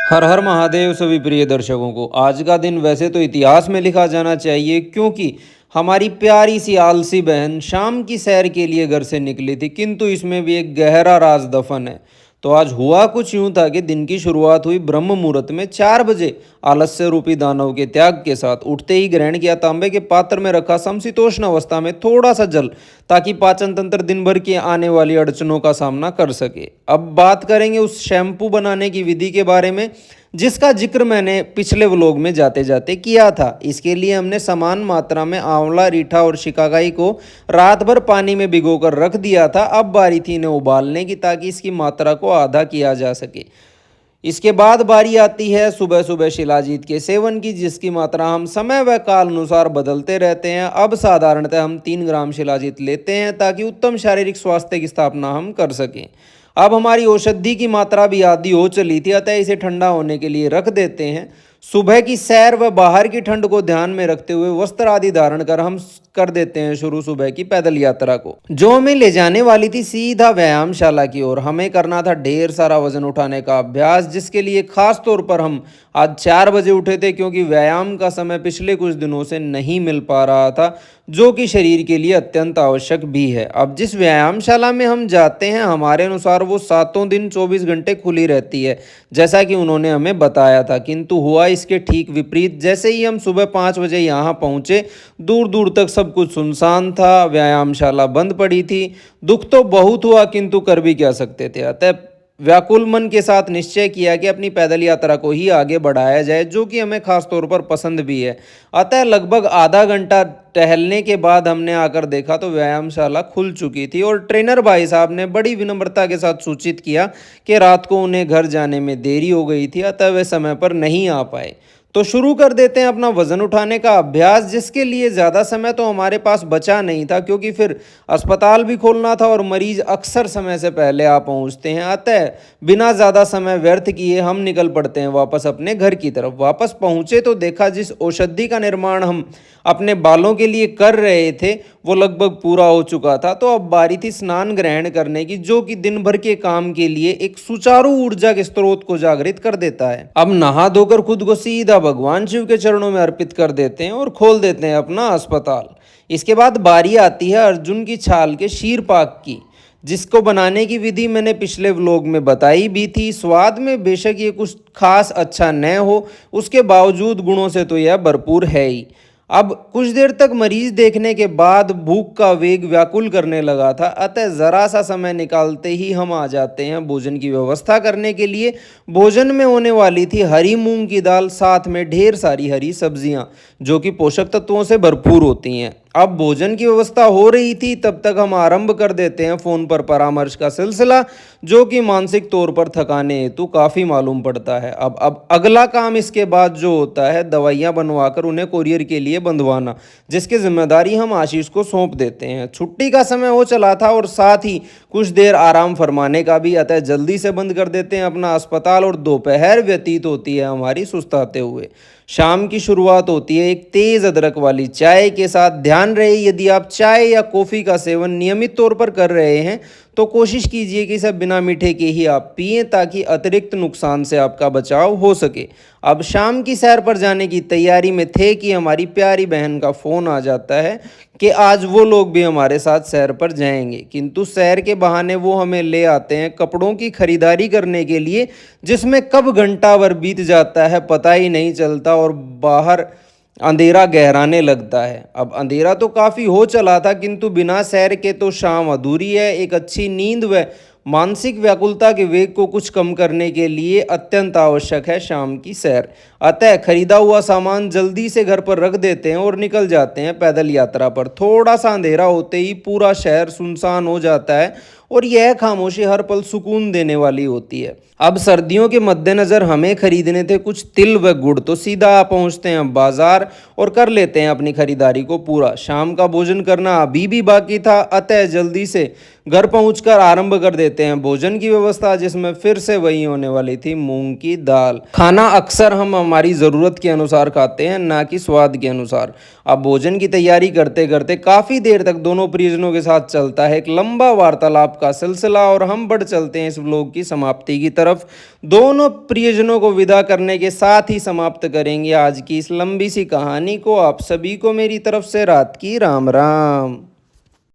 हर हर महादेव सभी प्रिय दर्शकों को। आज का दिन वैसे तो इतिहास में लिखा जाना चाहिए, क्योंकि हमारी प्यारी सी आलसी बहन शाम की सैर के लिए घर से निकली थी, किंतु इसमें भी एक गहरा राज दफन है। तो आज हुआ कुछ यूं था कि दिन की शुरुआत हुई ब्रह्म मुहूर्त में 4 बजे। आलस्य रूपी दानव के त्याग के साथ उठते ही ग्रहण किया तांबे के पात्र में रखा समशीतोष्ण अवस्था में थोड़ा सा जल, ताकि पाचन तंत्र दिन भर की आने वाली अड़चनों का सामना कर सके। अब बात करेंगे उस शैम्पू बनाने की विधि के बारे में, जिसका जिक्र मैंने पिछले व्लॉग में जाते जाते किया था। इसके लिए हमने समान मात्रा में आंवला, रीठा और शिकाकाई को रात भर पानी में भिगोकर रख दिया था। अब बारी थी इन्हें उबालने की, ताकि इसकी मात्रा को आधा किया जा सके। इसके बाद बारी आती है सुबह सुबह शिलाजीत के सेवन की, जिसकी मात्रा हम समय व काल अनुसार बदलते रहते हैं। अब साधारणतः हम 3 ग्राम शिलाजीत लेते हैं, ताकि उत्तम शारीरिक स्वास्थ्य की स्थापना हम कर सकें। अब हमारी औषधि की मात्रा भी आधी हो चली थी, अतः इसे ठंडा होने के लिए रख देते हैं। सुबह की सैर व बाहर की ठंड को ध्यान में रखते हुए वस्त्र आदि धारण कर हम कर देते हैं शुरू सुबह की पैदल यात्रा को, जो हमें ले जाने वाली थी सीधा व्यायामशाला की ओर। हमें करना था ढेर सारा वजन उठाने का अभ्यास, जिसके लिए खास तौर पर हम आज 4 बजे उठे थे, क्योंकि व्यायाम का समय पिछले कुछ दिनों से नहीं मिल पा रहा था, जो कि शरीर के लिए अत्यंत आवश्यक भी है। अब जिस व्यायामशाला में हम जाते हैं, हमारे अनुसार वो 7 दिन 24 घंटे खुली रहती है, जैसा कि उन्होंने हमें बताया था। किंतु हुआ इसके ठीक विपरीत। जैसे ही हम सुबह 5 बजे यहाँ पहुँचे, दूर दूर तक सब कुछ सुनसान था, व्यायामशाला बंद पड़ी थी। दुख तो बहुत हुआ, किंतु कर भी क्या सकते थे। अतः व्याकुल मन के साथ निश्चय किया कि अपनी पैदल यात्रा को ही आगे बढ़ाया जाए, जो कि हमें खास तौर पर पसंद भी है। अतः लगभग आधा घंटा टहलने के बाद हमने आकर देखा तो व्यायामशाला खुल चुकी थी, और ट्रेनर भाई साहब ने बड़ी विनम्रता के साथ सूचित किया कि रात को उन्हें घर जाने में देरी हो गई थी, अतः वे समय पर नहीं आ पाए। तो शुरू कर देते हैं अपना वजन उठाने का अभ्यास, जिसके लिए ज़्यादा समय तो हमारे पास बचा नहीं था, क्योंकि फिर अस्पताल भी खोलना था और मरीज अक्सर समय से पहले आ पहुंचते हैं। अतः बिना ज़्यादा समय व्यर्थ किए हम निकल पड़ते हैं वापस अपने घर की तरफ। वापस पहुंचे तो देखा जिस औषधि का निर्माण हम अपने बालों के लिए कर रहे थे, वो लगभग पूरा हो चुका था। तो अब बारी थी स्नान ग्रहण करने की, जो कि दिन भर के काम के लिए एक सुचारू ऊर्जा के स्रोत को जागृत कर देता है। अब नहा धोकर खुद को सीधा भगवान शिव के चरणों में अर्पित कर देते हैं और खोल देते हैं अपना अस्पताल। इसके बाद बारी आती है अर्जुन की छाल के शीर पाक की, जिसको बनाने की विधि मैंने पिछले व्लॉग में बताई भी थी। स्वाद में बेशक ये कुछ खास अच्छा न हो, उसके बावजूद गुणों से तो यह भरपूर है ही। अब कुछ देर तक मरीज देखने के बाद भूख का वेग व्याकुल करने लगा था, अतः ज़रा सा समय निकालते ही हम आ जाते हैं भोजन की व्यवस्था करने के लिए। भोजन में होने वाली थी हरी मूंग की दाल, साथ में ढेर सारी हरी सब्जियां, जो कि पोषक तत्वों से भरपूर होती हैं। अब भोजन की व्यवस्था हो रही थी, तब तक हम आरंभ कर देते हैं फ़ोन पर परामर्श का सिलसिला, जो कि मानसिक तौर पर थकाने हेतु काफ़ी मालूम पड़ता है। अब अगला काम इसके बाद जो होता है, दवाइयाँ बनवाकर उन्हें कोरियर के लिए बंधवाना, जिसकी जिम्मेदारी हम आशीष को सौंप देते हैं। छुट्टी का समय हो चला था और साथ ही कुछ देर आराम फरमाने का भी, अतः जल्दी से बंद कर देते हैं अपना अस्पताल और दोपहर व्यतीत होती है हमारी सुस्ताते हुए। शाम की शुरुआत होती है एक तेज़ अदरक वाली चाय के साथ। ध्यान रहे, यदि आप चाय या कॉफ़ी का सेवन नियमित तौर पर कर रहे हैं तो कोशिश कीजिए कि सब बिना मीठे के ही आप पिएं, ताकि अतिरिक्त नुकसान से आपका बचाव हो सके। अब शाम की सैर पर जाने की तैयारी में थे कि हमारी प्यारी बहन का फ़ोन आ जाता है कि आज वो लोग भी हमारे साथ सैर पर जाएंगे। किंतु सैर के बहाने वो हमें ले आते हैं कपड़ों की खरीदारी करने के लिए, जिसमें कब घंटा भर बीत जाता है पता ही नहीं चलता, और बाहर अंधेरा गहराने लगता है। अब अंधेरा तो काफ़ी हो चला था, किंतु बिना सैर के तो शाम अधूरी है। एक अच्छी नींद व मानसिक व्याकुलता के वेग को कुछ कम करने के लिए अत्यंत आवश्यक है शाम की सैर। अतः खरीदा हुआ सामान जल्दी से घर पर रख देते हैं और निकल जाते हैं पैदल यात्रा पर। थोड़ा सा अंधेरा होते ही पूरा शहर सुनसान हो जाता है, और यह खामोशी हर पल सुकून देने वाली होती है। अब सर्दियों के मद्देनज़र हमें खरीदने थे कुछ तिल व गुड़, तो सीधा पहुंचते हैं बाजार और कर लेते हैं अपनी खरीदारी को पूरा। शाम का भोजन करना अभी भी बाकी था, अतः जल्दी से घर पहुंचकर आरंभ कर देते हैं भोजन की व्यवस्था, जिसमें फिर से वही होने वाली थी मूंग की दाल। खाना अक्सर हम हमारी ज़रूरत के अनुसार खाते हैं, ना कि स्वाद के अनुसार। अब भोजन की तैयारी करते करते काफ़ी देर तक दोनों परिजनों के साथ चलता है एक लंबा वार्तालाप, वार्तालाप का सिलसिला और हम बढ़ चलते हैं इस व्लॉग की समाप्ति की तरफ। दोनों प्रियजनों को विदा करने के साथ ही समाप्त करेंगे आज की इस लंबी सी कहानी को। आप सभी को मेरी तरफ से रात की राम राम।